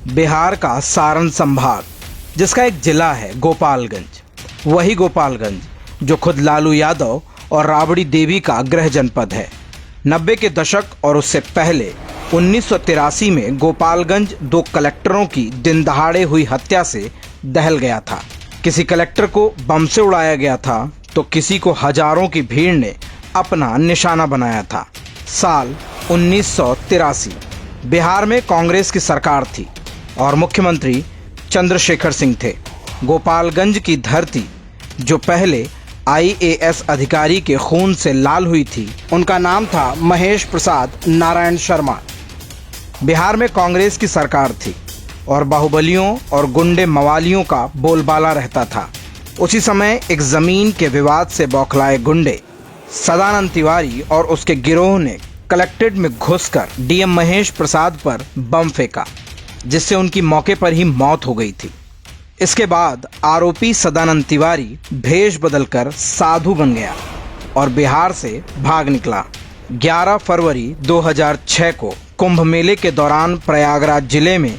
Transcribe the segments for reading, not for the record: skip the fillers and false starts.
बिहार का सारण संभाग, जिसका एक जिला है गोपालगंज। वही गोपालगंज जो खुद लालू यादव और राबड़ी देवी का गृह जनपद है। 90 के दशक और उससे पहले 1983 में गोपालगंज दो कलेक्टरों की दिन दहाड़े हुई हत्या से दहल गया था। किसी कलेक्टर को बम से उड़ाया गया था तो किसी को हजारों की भीड़ ने अपना निशाना बनाया था। साल 1983 बिहार में कांग्रेस की सरकार थी और मुख्यमंत्री चंद्रशेखर सिंह थे। गोपालगंज की धरती जो पहले IAS अधिकारी के खून से लाल हुई थी, उनका नाम था महेश प्रसाद नारायण शर्मा। बिहार में कांग्रेस की सरकार थी और बाहुबलियों और गुंडे मवालियों का बोलबाला रहता था। उसी समय एक जमीन के विवाद से बौखलाए गुंडे सदानंद तिवारी और उसके गिरोह ने कलेक्ट्रेट में घुसकर DM महेश प्रसाद पर बम फेंका, जिससे उनकी मौके पर ही मौत हो गई थी। इसके बाद आरोपी सदानंद तिवारी भेष बदलकर साधु बन गया और बिहार से भाग निकला। 11 फरवरी 2006 को कुंभ मेले के दौरान प्रयागराज जिले में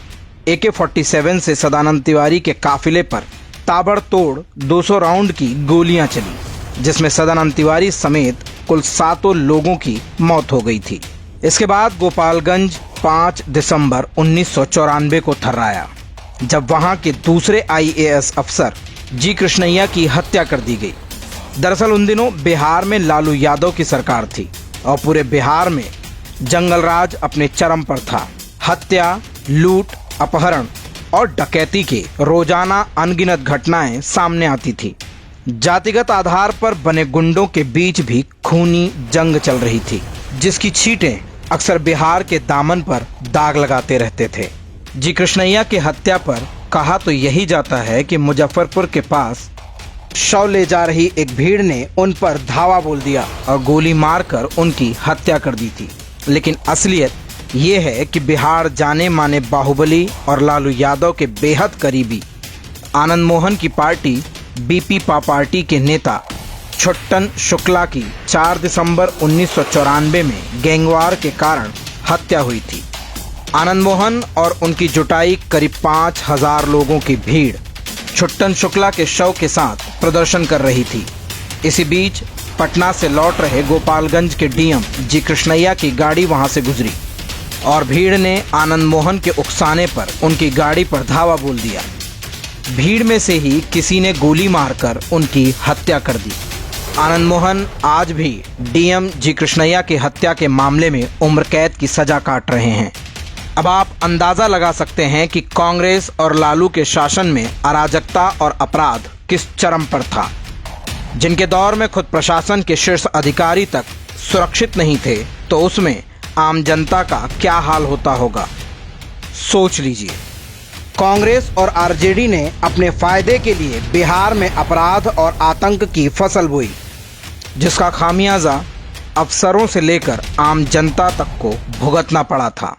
AK-47 से सदानंद तिवारी के काफिले पर ताबड़तोड़ 200 राउंड की गोलियां चली, जिसमें सदानंद तिवारी समेत कुल 7 लोगों की मौत हो गई थी। इसके बाद गोपालगंज 5 दिसंबर 1994 को थर्राया, जब वहां के दूसरे IAS अफसर जी कृष्णैया की हत्या कर दी गई। दरअसल उन दिनों बिहार में लालू यादव की सरकार थी और पूरे बिहार में जंगल राज अपने चरम पर था। हत्या, लूट, अपहरण और डकैती के रोजाना अनगिनत घटनाएं सामने आती थी। जातिगत आधार पर बने गुंडों के बीच भी खूनी जंग चल रही थी, जिसकी छींटें अक्सर बिहार के दामन पर दाग लगाते रहते थे। जी कृष्णैया की हत्या पर कहा तो यही जाता है कि मुजफ्फरपुर के पास शव ले जा रही एक भीड़ ने उन पर धावा बोल दिया और गोली मारकर उनकी हत्या कर दी थी। लेकिन असलियत ये है कि बिहार जाने माने बाहुबली और लालू यादव के बेहद करीबी आनंद मोहन की पार्टी BP-पा पार्टी के नेता छुट्टन शुक्ला की 4 दिसंबर 1994 में गैंगवार के कारण हत्या हुई थी। आनंद मोहन और उनकी जुटाई करीब 5000 लोगों की भीड़ छुट्टन शुक्ला के शव के साथ प्रदर्शन कर रही थी। इसी बीच पटना से लौट रहे गोपालगंज के DM जी कृष्णैया की गाड़ी वहां से गुजरी और भीड़ ने आनंद मोहन के उकसाने पर उनकी गाड़ी पर धावा बोल दिया। भीड़ में से ही किसी ने गोली मारकर उनकी हत्या कर दी। आनंद मोहन आज भी DM जी कृष्णैया की हत्या के मामले में उम्र कैद की सजा काट रहे हैं। अब आप अंदाजा लगा सकते हैं कि कांग्रेस और लालू के शासन में अराजकता और अपराध किस चरम पर था। जिनके दौर में खुद प्रशासन के शीर्ष अधिकारी तक सुरक्षित नहीं थे, तो उसमें आम जनता का क्या हाल होता होगा, सोच लीजिए। कांग्रेस और RJD ने अपने फायदे के लिए बिहार में अपराध और आतंक की फसल बोई, जिसका खामियाजा अफसरों से लेकर आम जनता तक को भुगतना पड़ा था।